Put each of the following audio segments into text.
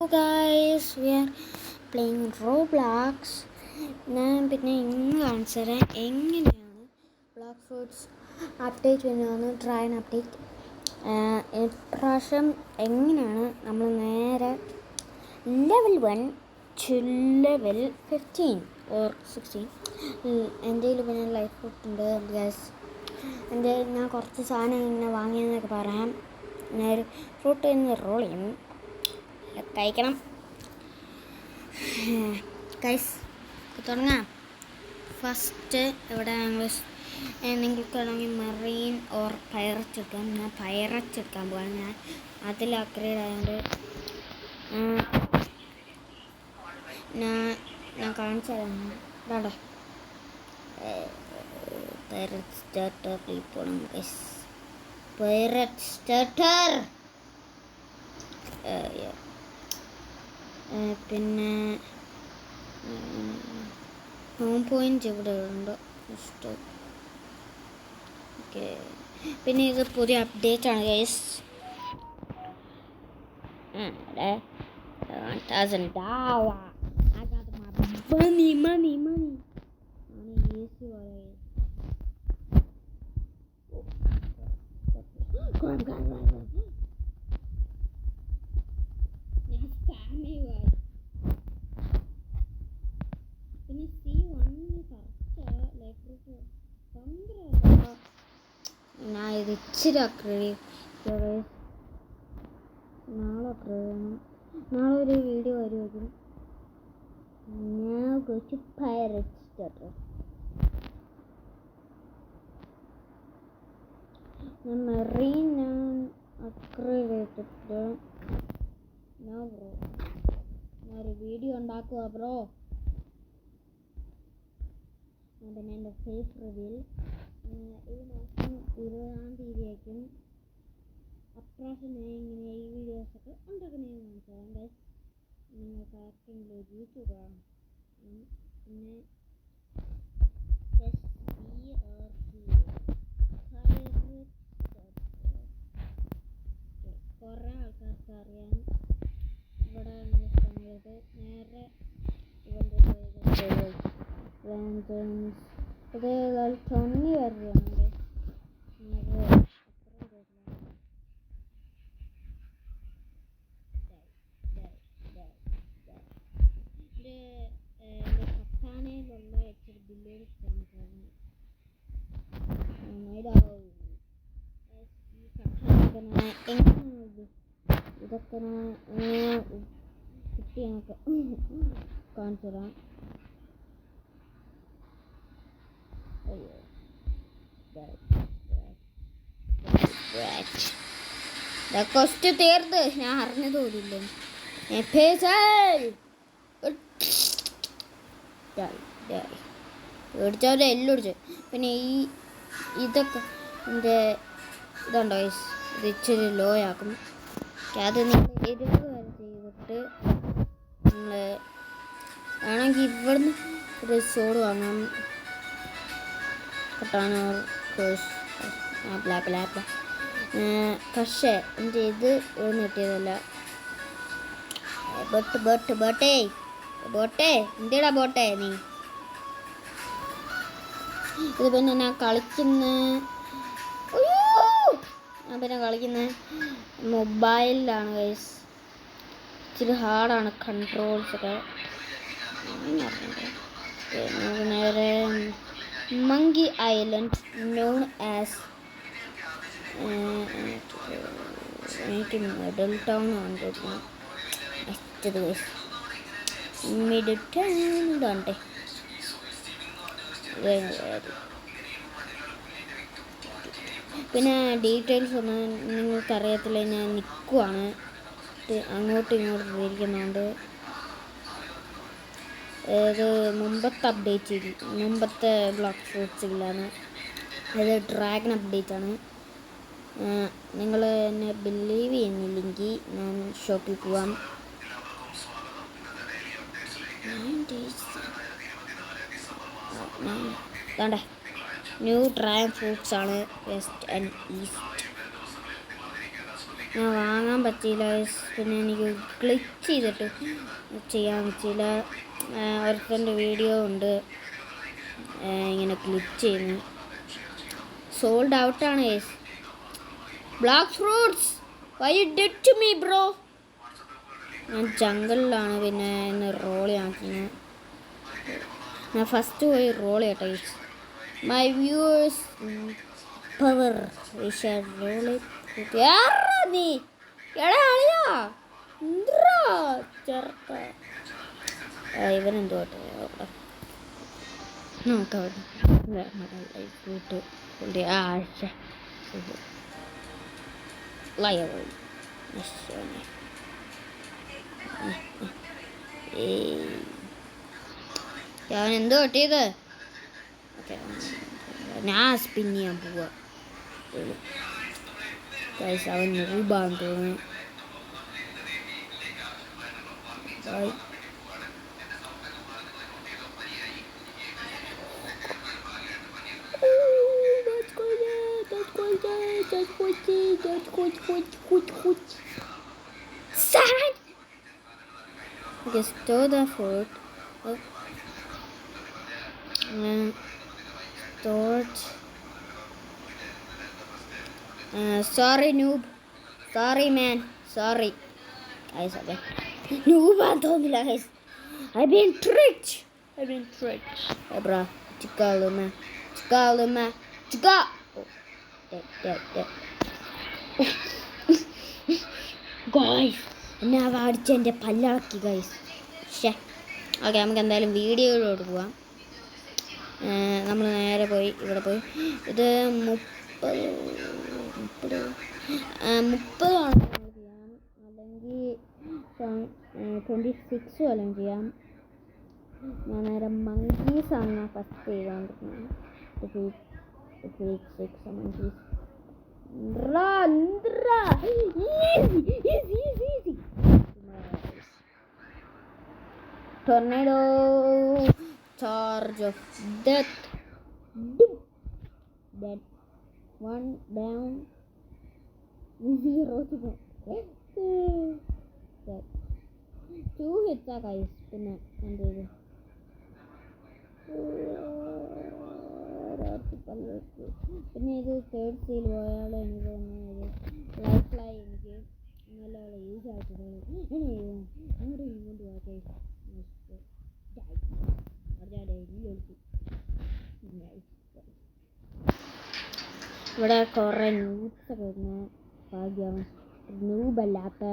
Hello guys, we are playing Roblox. ഞാൻ പിന്നെ ഇന്ന് കാണിച്ചു തരാം എങ്ങനെയാണ് ബ്ലോക്ക് ഫ്രൂട്ട്സ് അപ്ഡേറ്റ് വരുന്നതെന്ന് ട്രയൻ അപ്ഡേറ്റ്. ഇപ്രാവശ്യം എങ്ങനെയാണ് നമ്മൾ നേരെ ലെവൽ 1 ടു ലെവൽ 15 ഓർ 16. എൻ്റെ കയ്യിൽ പിന്നെ ലൈഫ് ഫ്രൂട്ട് ഉണ്ട് ഗൈസ്. ഞാൻ കുറച്ച് സാധനം ഇങ്ങനെ വാങ്ങിയെന്നൊക്കെ പറയാം. ഞാൻ ഒരു ഫ്രൂട്ട് ഇന്ന് റോൾ ചെയ്യും, കഴിക്കണം ഗൈസ്. തുടങ്ങാം. ഫസ്റ്റ് ഇവിടെ നിങ്ങൾക്കാണെങ്കിൽ മെറീൻ ഓർ പൈററ്റ് എടുക്കാം. ഞാൻ പൈററ്റ് എടുക്കാൻ പോകാം. ഞാൻ അതിൽ അപ്ഗ്രേഡ് ആയതുകൊണ്ട് ഞാൻ കാണിച്ചു തരാം. ഇതാണ്ടോ പൈററ്റ് സ്റ്റാർട്ടർ പോകണം ഗൈസ്. പൈററ്റ് സ്റ്റാർട്ടർ പിന്നെ ഹോം പോയിന്റ് ഇവിടെ ഉണ്ട്. ഓക്കെ, പിന്നെ ഇത് പുതിയ അപ്ഡേറ്റ് ആണ് guys. 1000 ഡാവാ. I got my money. Easy way. Come. പിന്നെ C1 ഞാൻ ഇത് ഇച്ചിരി അപ്ഗ്രേഡ് നാളെ അപ്ഗ്രേഡ് ചെയ്യണം. നാളെ ഒരു വീഡിയോ വരുമായിരിക്കും. ഞാൻ കുറച്ച് പൈററ്റ് സ്റ്റാർട്ടർ ഞാൻ മെറീൻ അപ്ഗ്രേഡ് ചെയ്തിട്ട് ഞാനൊരു വീഡിയോ ഉണ്ടാക്കുക ബ്രോ. പിന്നെ എൻ്റെ ഫേസ് റിവീൽ ഈ മാസം 20-ാം തീയതിയായിരിക്കും. അപ്രാവശ്യം ഞാൻ ഇങ്ങനെ ഈ വീഡിയോസൊക്കെ ഉണ്ടാക്കുന്നതെന്ന് മനസ്സിലാക്കാം ഗൈസ്. നിങ്ങൾക്ക് ആർക്കെങ്കിലും യൂട്യൂബാണ് പിന്നെ കുറേ ആൾക്കാർക്ക് അറിയാം. ഇവിടെ സമയത്ത് നേരെ ഇത് ടൊണ്ണി വരികയാണ്. പത്താനയിലുള്ള ഇച്ചിരി ബില്ലുകൾ ഇതൊക്കെ കുട്ടി ഞങ്ങൾക്ക് കാണിച്ചു തരാം. കൊസ്റ്റ് തീർത്ത് ഞാൻ അറിഞ്ഞത് പോലില്ല. മേടിച്ചവരെ എല്ലാം ഒടിച്ചു. പിന്നെ ഇതൊക്കെ എൻ്റെ ഇതുണ്ടോ ഗൈസ്, ഇത് ഇച്ചിരി ലോ ആക്കും. അത് നിങ്ങൾ 20 വരെ ചെയ്തിട്ട് നിങ്ങൾ വേണമെങ്കിൽ ഇവിടുന്ന് ഒരു സോഡ് വാങ്ങാം. കട്ടാനോ ബ്ലാക്ക് പക്ഷേ എൻ്റെ ഇത് ഇവിടുന്ന് കിട്ടിയതല്ല. ബോട്ടേ എന്തിടാ ബോട്ടേ നീ. ഇത് പിന്നെ ഞാൻ കളിക്കുന്ന മൊബൈലിലാണ് ഗൈസ്. ഇച്ചിരി ഹാർഡാണ് കൺട്രോൾസൊക്കെ. നേരെ മങ്കി ഐലൻഡ് നോൺ ആസ് എനിക്ക് മിഡിൽ ടൗൺ കണ്ടിരുന്നു. മിഡിൽ ടൗൺ ഇതാണ്ടേ. പിന്നെ ഡീറ്റെയിൽസ് ഒന്നും നിങ്ങൾക്കറിയത്തില്ല. ഞാൻ നിൽക്കുവാണ്, അങ്ങോട്ടും ഇങ്ങോട്ടും ഇരിക്കുന്നുണ്ട്. ഇത് മുമ്പത്തെ ബ്ലോക്ക് ഫ്രൂട്ട്സിലാണ്. ഇത് ഡ്രാഗൺ അപ്ഡേറ്റ് ആണ്. നിങ്ങൾ എന്നെ ബിലീവ് ചെയ്യുന്നില്ലെങ്കിൽ ഞാൻ ഷോപ്പിൽ പോവാം. വേണ്ടേ ന്യൂ ഡ്രാഗൺ ഫ്രൂട്ട്സ് ആണ് വെസ്റ്റ് ആൻഡ് ഈസ്റ്റ്. ഞാൻ വാങ്ങാൻ പറ്റിയില്ല ഗൈസ്. പിന്നെ എനിക്ക് ക്ലിക്ക് ചെയ്തിട്ട് ചെയ്യാൻ പറ്റിയില്ല. ഒരുത്തൻ്റെ വീഡിയോ ഉണ്ട് ഇങ്ങനെ ക്ലിക്ക് ചെയ്യുന്നു. സോൾഡ് ഔട്ടാണ് guys. Black fruits why you did to me bro. ഞാൻ ജംഗിളിലാണ് പിന്നെ ഇന്ന് റോൾ ആക്കുന്നത്. ഞാൻ ഫസ്റ്റ് പോയി റോൾ ചെയ്യട്ടെ guys. My viewers power roll നീ എടാ അളിയാ എന്താ ചെറുക്ക ഇവനെന്തോട്ടെ നോക്കവിടെ കൂട്ട് ആഴ്ച ലയർ ഞാൻ എന്തോ കിട്ടിയത്. ഓക്കെ ഞാൻ സ്പിൻ ചെയ്യാൻ പോവാ. അവൻ രൂപാന്ന് തോന്നുന്നു. Okay, store the fruit. Storage. Sorry noob. Sorry man. Sorry. Guys, okay. Noob തോന്നില്ല guys. I've been tricked. Hey bro. Chikaluma. Chika. Oh, dead. Guys. എന്നെ അടിച്ച് എൻ്റെ പല്ലാക്കി ഗൈസ്. ഓക്കെ നമുക്ക് എന്തായാലും വീഡിയോയിലോട്ട് പോവാം. നമ്മൾ നേരെ പോയി ഇവിടെ പോയി ഇത് 30 ചെയ്യാം, അല്ലെങ്കിൽ 26 വല്ലതും ചെയ്യാം. ഞാൻ നേരെ മങ്കീസാണ് ഫസ്റ്റ് ചെയ്തുകൊണ്ടിരുന്നത്. Tornado charge of death. Dead. One down. 0 to go. Dead. 2 hits are guys. പിന്നെ എന്ത് പിന്നെ ഇത് തേർഡ് സീൽ പോയാൽ എനിക്ക് തോന്നുന്നത് ലൈഫായി എനിക്ക് നല്ല യൂസ് ആയിട്ടുണ്ട്. അങ്ങോട്ട് ഇങ്ങോട്ട് പോകട്ടെ. ഇവിടെ കുറേ ന്യൂസ് വരുന്ന ഭാഗ്യം ന്യൂബല്ലാത്ത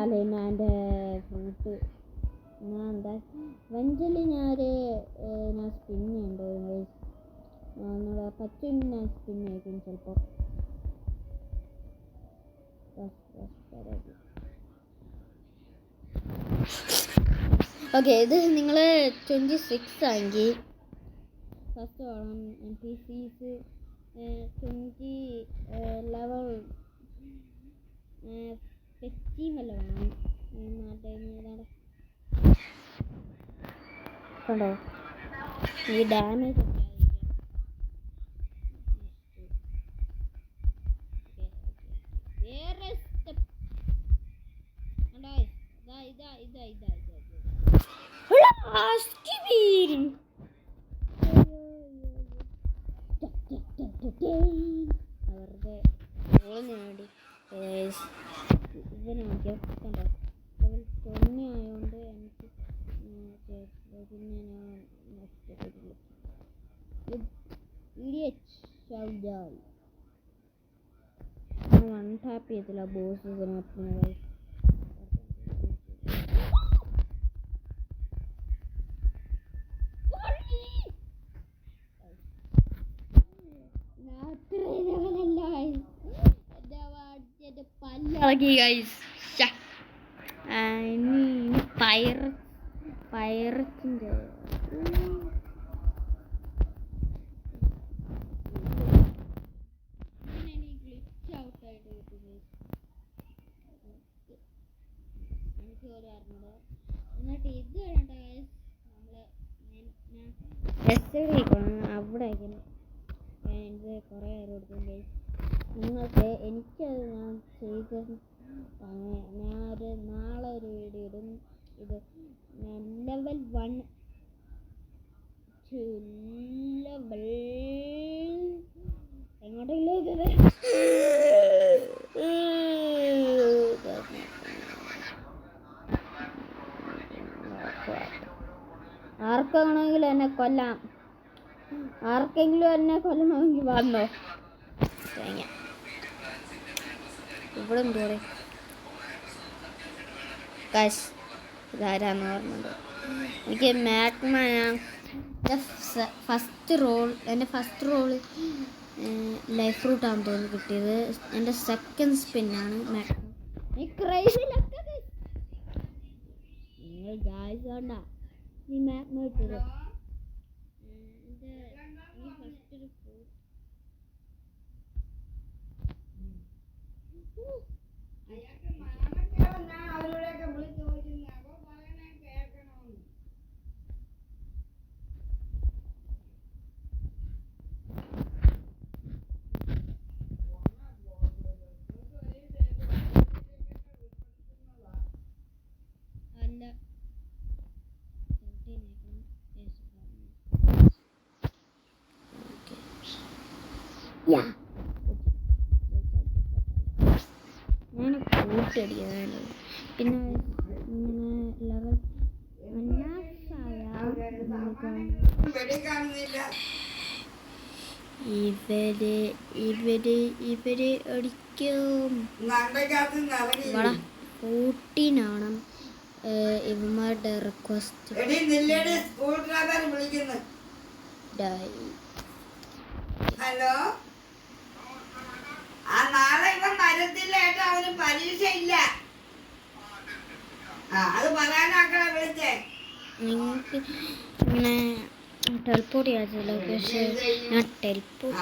അല്ലെങ്കിൽ എൻ്റെ ഫ്രൂട്ട് ഞാൻ എന്താ വെഞ്ചലി ഞാൻ സ്പിൻ ഉണ്ട് നമ്മുടെ പറ്റും ഞാൻ സ്പിൻ ആയിരിക്കും ചിലപ്പോൾ. ഓക്കെ ഇത് നിങ്ങൾ 26 ആണെങ്കിൽ ഫസ്റ്റ് വേണം NPCs 20 ലെവൽ 15 വല്ല വേണം. കണ്ടോ ഈ ഡാമേജ് അവരുടെ നേടി ഇതിനെ കണ്ടോ തൊണ്ണി ആയതുകൊണ്ട് എനിക്ക് പിന്നെ ഞാൻ നഷ്ടപ്പെട്ടില്ല. വൺ ടാപ്പ് ചെയ്തില്ല ബോസ് ഇതിനകത്ത്. പൈററ്റിൻ്റെ ഗ്ലിച്ച് ഔട്ടായിട്ട് കിട്ടുന്നത് എനിക്ക് ഒരു അറിഞ്ഞത്. എന്നിട്ട് ഇത് വേണ്ട നമ്മൾ അവിടെ അയക്കണം. ഇത് കുറേ നേരം കൊടുക്കും. നിങ്ങൾക്ക് എനിക്കത് ഞാൻ ചെയ്ത് ഞാനൊരു നാളെ ഒരു വീഡിയോ ഇടും. ഇത് ലെവൽ 1 to ലെവൽ എങ്ങോട്ടെങ്കിലും ഇത് ആർക്കാണെങ്കിലും എന്നെ കൊല്ലാം. ആർക്കെങ്കിലും എന്നെ കൊല്ലണമെങ്കിൽ വന്നോ. തേങ്ങ ഇവിടെ എന്തോടെ കാശ് ഇതാരാന്ന് പറഞ്ഞത്. എനിക്ക് മാഗ്മ എൻ്റെ ഫസ്റ്റ് റോള് ലൈഫ് ഫ്രൂട്ടാണെന്ന് തോന്നുന്നു കിട്ടിയത്. എൻ്റെ സെക്കൻഡ് സ്പിന്നാണ് മാഗ്മ. നീ ഗായ്സ് വേണ്ട നീ മാഗ്മ കിട്ടിയത്. ഞാൻ കൂട്ടടിയാണ്. പിന്നെ ലെവൽ ഇവര് അടിക്കും. 14 ഇവന്മാരുടെ റിക്വസ്റ്റ്. ഹലോ, നാളെ ഇവൻ വരത്തില്ല കേട്ടോ. അവന് പരീക്ഷ ഇല്ല. അത് പറയാനാക്കളെ വിളിച്ചേ. നിങ്ങൾക്ക് ഇങ്ങനെ ടെലിപ്പോർട്ട് ചെയ്യാത്തില്ല. പക്ഷേ ഞാൻ ടെലിപ്പോർട്ട്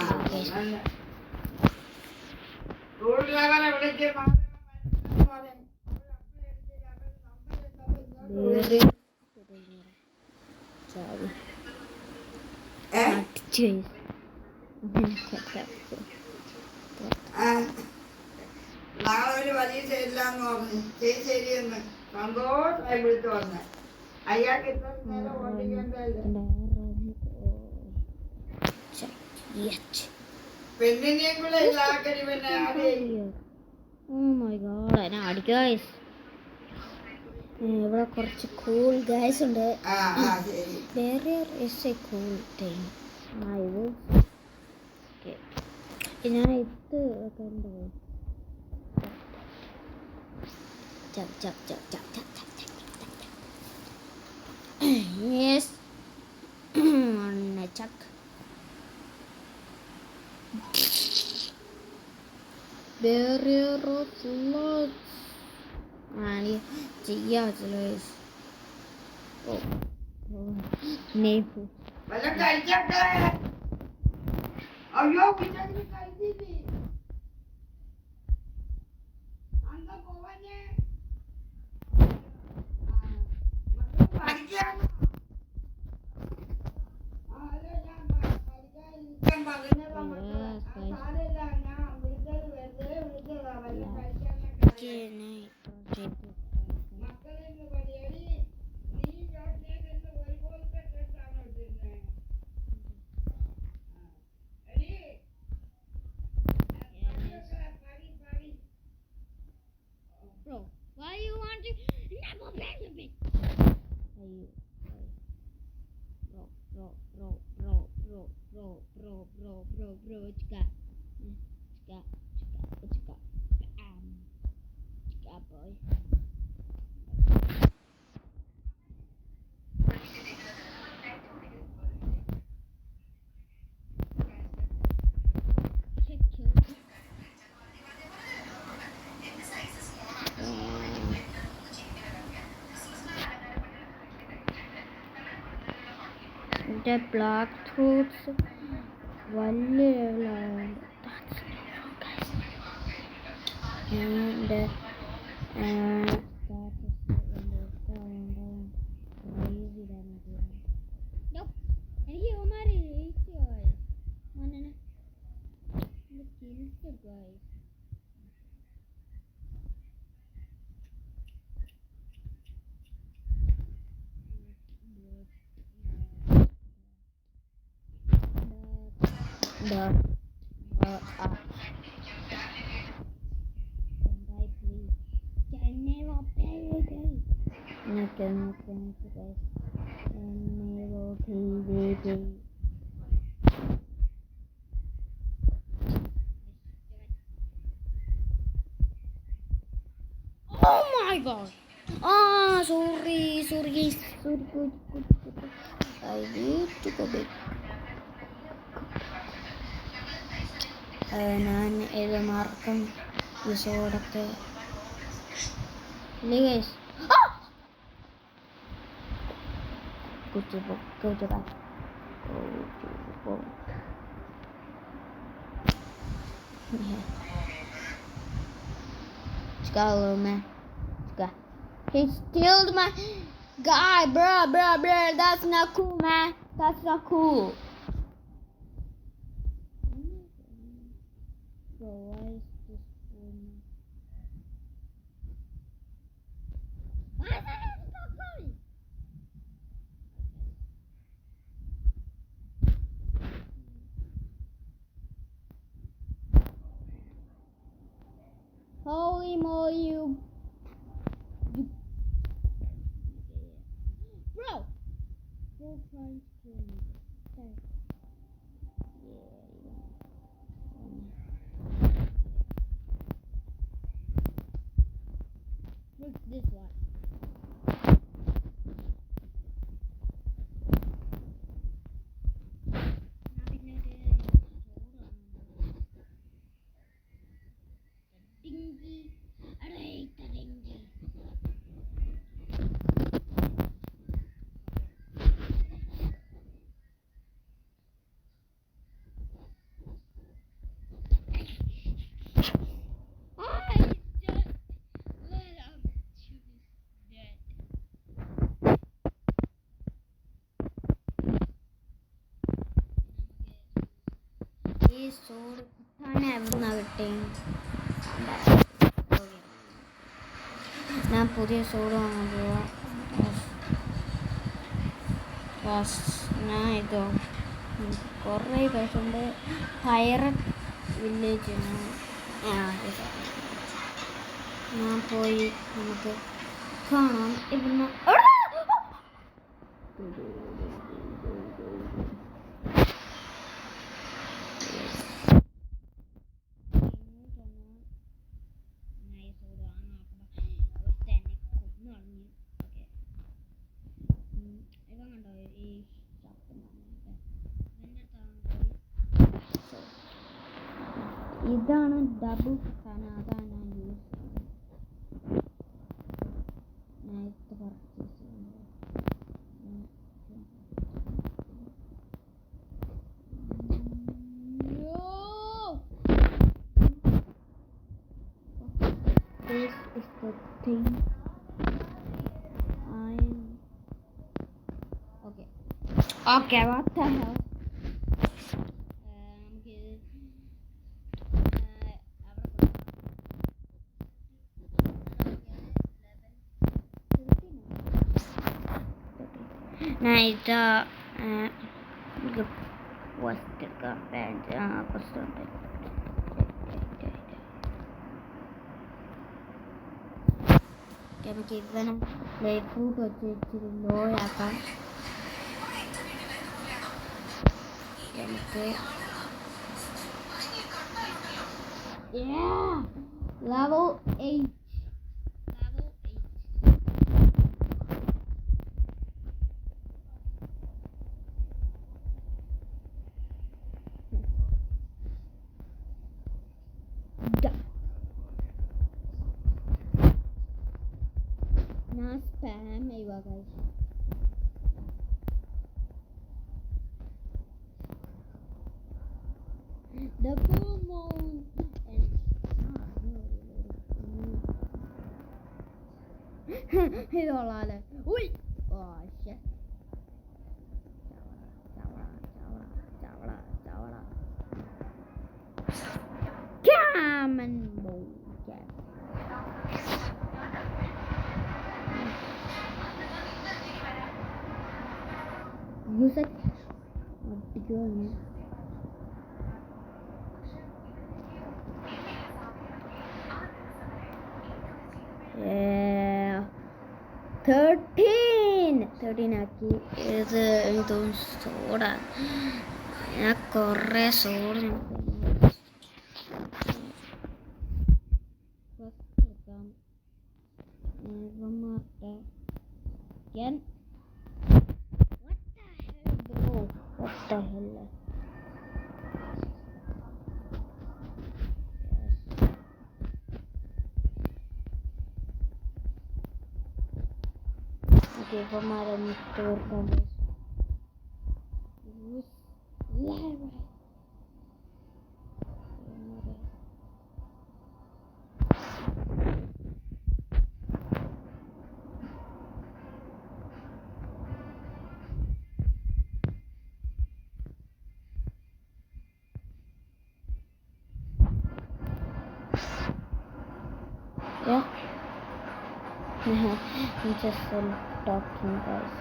നാളെ ഒരു പരീക്ഷ ഇല്ലാന്ന് പറഞ്ഞു. ശരിയെന്ന് സന്തോഷമായി വിളിച്ചു പറഞ്ഞു. അയാൾക്ക് ഇത്ര നേരം ഓടിക്കണ്ടല്ലോ. പെണ്ണിനെയും കൂടെ ഇതാക്കടി. പിന്നെ ഇവിടെ കുറച്ച് കൂൾ ഗൈസ് ഉണ്ട്. Barrier is A cool thing. ഇത് ഞാൻ ഇത് കണ്ടു. Yes Chuck barrier of love. ചെയ്യാത്തില്ല. അയ്യോ കഴിച്ചില്ലേ അന്ന് പോവാഞ്ഞേ പഠിക്കാൻ. ഞാൻ പറഞ്ഞത് ഞാൻ വിളിച്ചത് വെറുതെ വിളിച്ചതാ. വല്ല കഴിക്കാനൊക്കെ മക്കളെന്ന് പരിപാടി. നീ ചോട്ടിലേക്ക് ഒരുപോലത്തെ ഡ്രസ്സാണോ ഇട്ടിരുന്നത്? Bro, why you want to never play with me? Bro, chika boy. The black fruits വലിയ ലെവലാണ്. And എനിക്ക് ഇവന്മാര് guys. the Oh my god! Ah, sorry. Good. I need to go back. ഞാൻ ഏത് മാർക്കം എപ്പിസോഡൊക്കെ ഇല്ലേ guys? Go to back. Go. Yeah. Let's go, little man. Let's go. He stealed my guy, bruh. That's not cool, man. That's not cool. Bro, why is this one? Why is that so cool? Holy moly, you. Bro! You're trying to kill me. Okay. Look this one. Dingy. I hate the dingy. ഈ സോഡ് കുത്താൻ എവിടുന്നാ കിട്ടേ? ഞാൻ പുതിയ സോഡ് വാങ്ങാൻ പോവാ. ഞാൻ ഇതോ കുറേ കഴിച്ചുകൊണ്ട് പൈററ്റ് വില്ലേജ് ഞാൻ പോയി നമുക്ക് കാണാം. ഇവിടുന്ന് ഇതാണ് ഡബിൾ ഫാൻ. അതാണ് ഞാൻ യൂസ് ചെയ്യുന്നത്. ഞാൻ ഇത് പർച്ചേസ് ചെയ്യുന്നത്. This is the thing. Okay, what the hell? Nah, itu was dekat benda kosong. Kayak kita nak leku kecil loh ya kan? Kayak yeah, level 8. Spam iba guys. The full moon and hey olala. Ui. Oh shit. Chawala. Come on, boy. You said what did you want? 13 ആക്കി. ഇത് എനിക്ക് തോന്നുന്നു soda. ഞാൻ കുറേ soda എടുക്കാം. What the hell? Okay, हमारा store का yeah. I'm just talking, guys.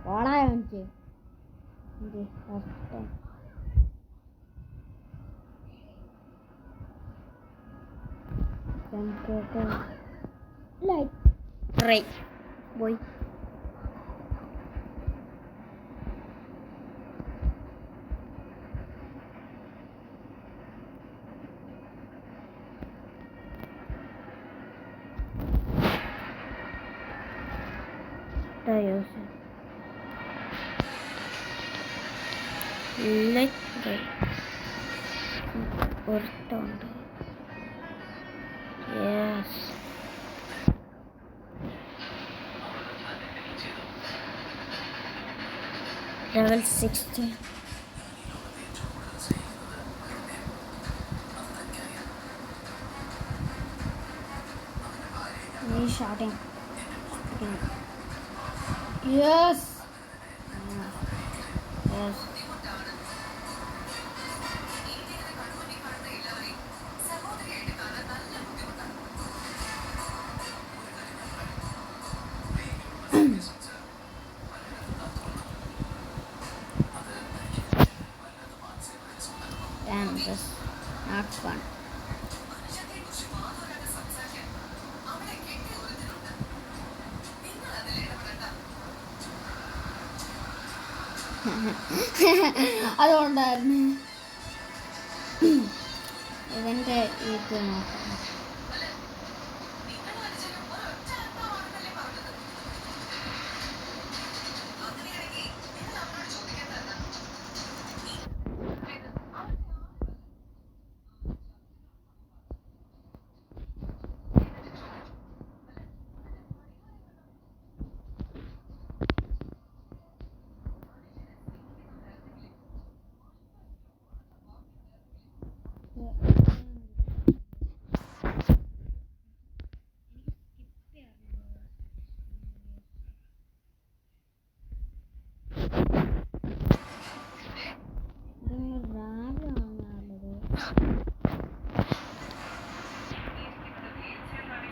What I want to do? Like right, boy. Yes. Level 60. He's shouting. Yes. Yes. Damn, this not fun. അതുകൊണ്ടായിരുന്നു ഇവൻ്റെ ഇത് നോക്കാം.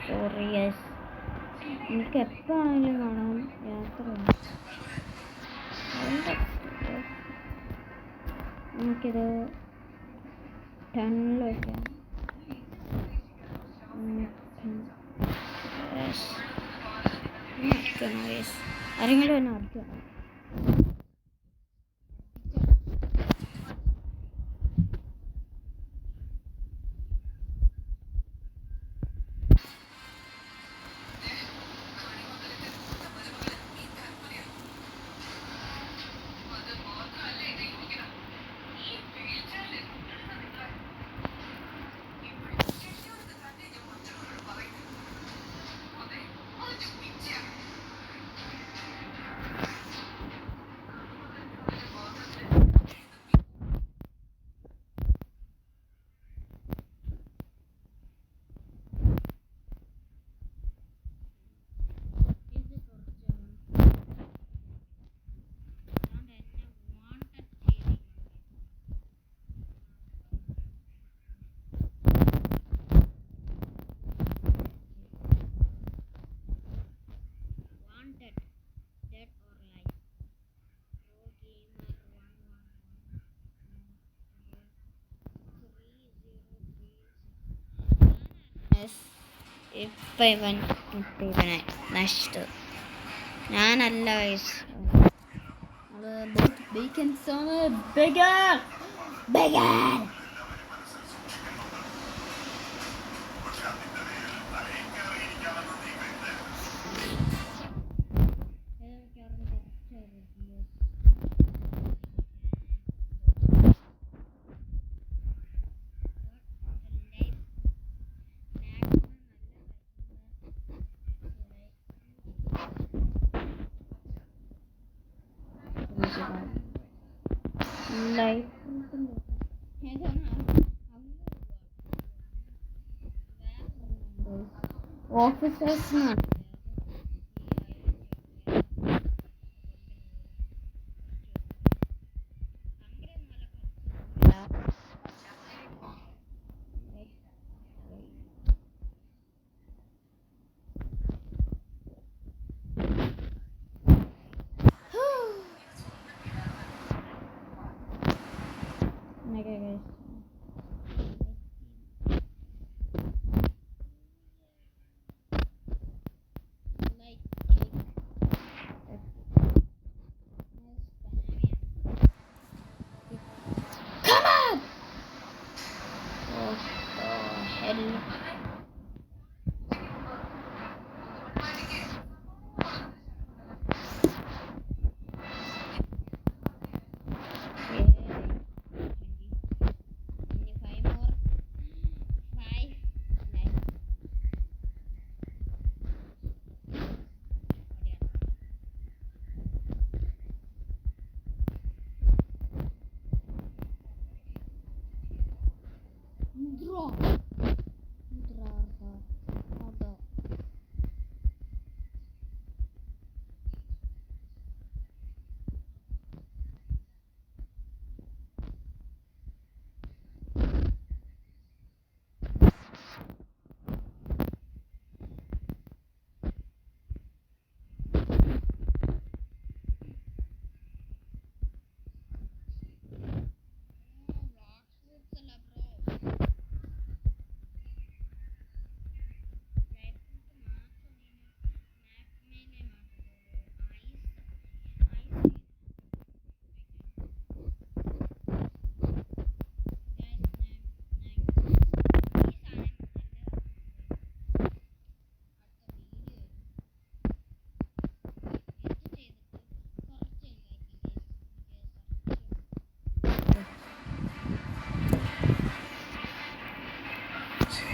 സോറി യെസ്, എനിക്ക് എപ്പോഴാണെങ്കിലും കാണാം. യാത്ര നമുക്കിത് 10 വയ്ക്കാം. ആരെങ്കിലും എന്നെ അടിക്കണം. ഇവനായി നശിച്ചത് ഞാനല്ല ഗൈസ്. ഓഫീസേഴ്സിനാണ്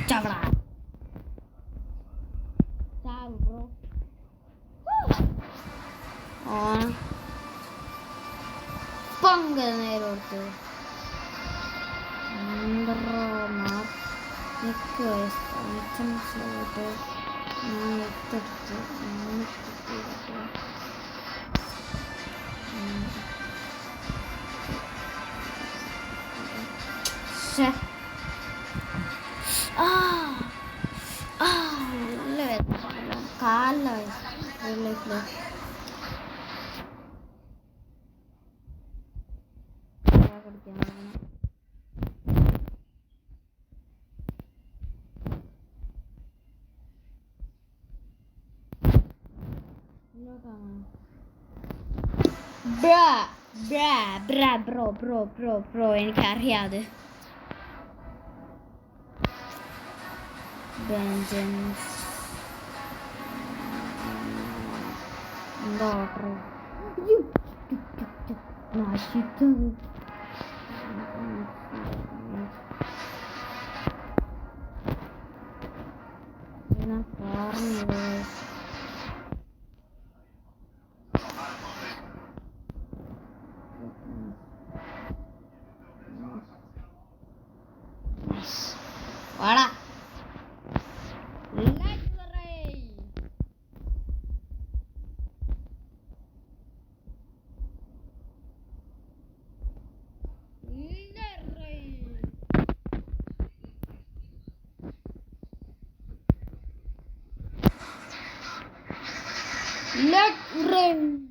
ചവട പങ്ക നേരോട്ട് ോട്ട് ഞാൻ എടുത്തെടുത്ത് നല്ല വേദന കാലിലെ ബ്രോ എനിക്കറിയാതെ എന്താ ഓർഡർ നശിച്ചത് ഞാൻ പറഞ്ഞത് വാടാ Let rain.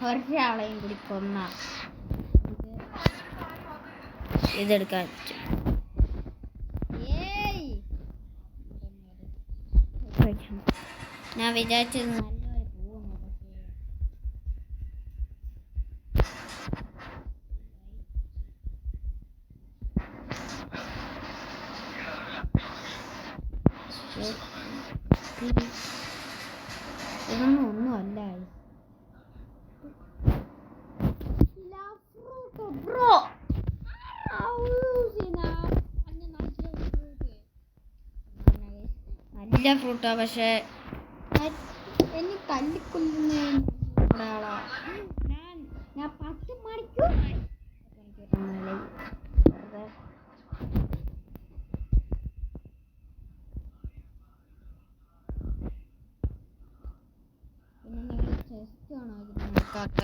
ഒരാളെയും കൂടി കൊന്ന ഇതെടുക്കാൻ പറ്റും. ഞാൻ വിചാരിച്ചത് നല്ലൊരു പോകുന്നു, ഇതൊന്നും ഒന്നുമല്ല. നല്ല ഫ്രൂട്ടാ, പക്ഷെ എന്നെ തല്ലിക്കൊല്ലുന്ന ഒരാളാ. ഞാൻ 10 മണിക്കൂർ പിന്നെ നിങ്ങൾ ചെസ്റ്റ് ആണോ നോക്കാത്ത?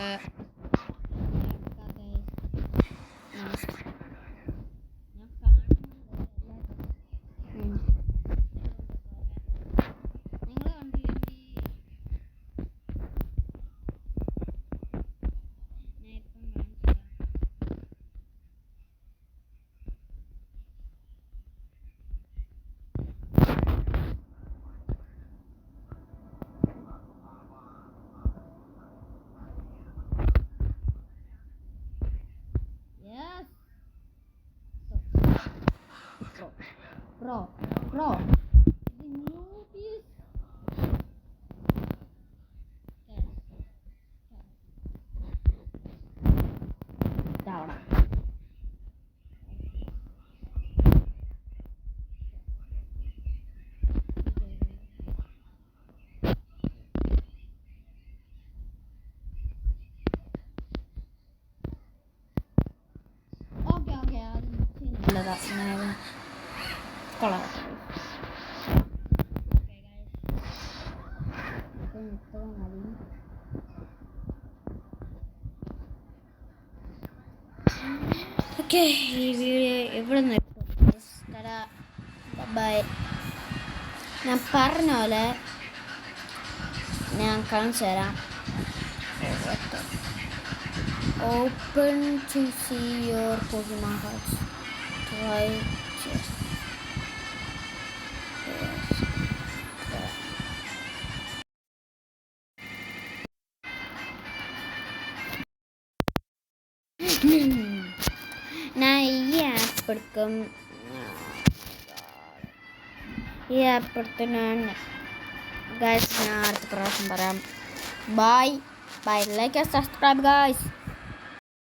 Bro, the newbies. Down. Okay. Color. Okay, ഈ വീഡിയോ ഇവിടെ നിർത്തും. ബൈ. ഞാൻ പറഞ്ഞ പോലെ ഞാൻ കാണിച്ചു തരാം. Open to see your Pokemon cards. Try chest. ഞാൻ ഈ ആപ്പ് എടുക്കും. ഈ ആപ്പ് എടുത്ത് ഞാൻ ഗൈസ് ഞാൻ അടുത്ത പ്രാവശ്യം പറയാം. By. Like and subscribe, guys.